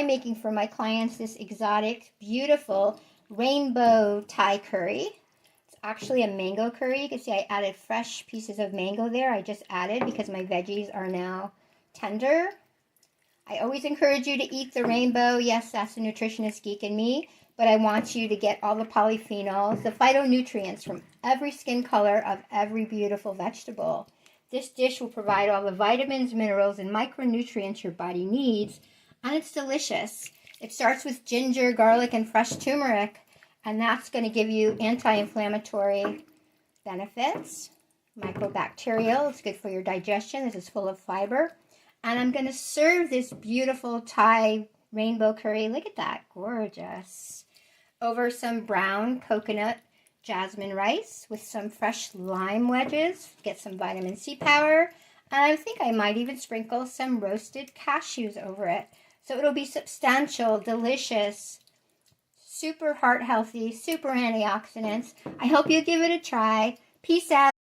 I'm making for my clients this exotic, beautiful rainbow Thai curry. It's actually a mango curry. You can see I added fresh pieces of mango there. I just added because my veggies are now tender. I always encourage you to eat the rainbow. Yes, that's the nutritionist geek in me, but I want you to get all the polyphenols, the phytonutrients from every skin color of every beautiful vegetable. This dish will provide all the vitamins, minerals, and micronutrients your body needs, and it's delicious. It starts with ginger, garlic, and fresh turmeric, and that's going to give you anti-inflammatory benefits. Microbacterial, it's good for your digestion. This is full of fiber. And I'm going to serve this beautiful Thai rainbow curry. Look at that, gorgeous. Over some brown coconut jasmine rice with some fresh lime wedges. Get some vitamin C power. And I think I might even sprinkle some roasted cashews over it. So it'll be substantial, delicious, super heart healthy, super antioxidants. I hope you give it a try. Peace out.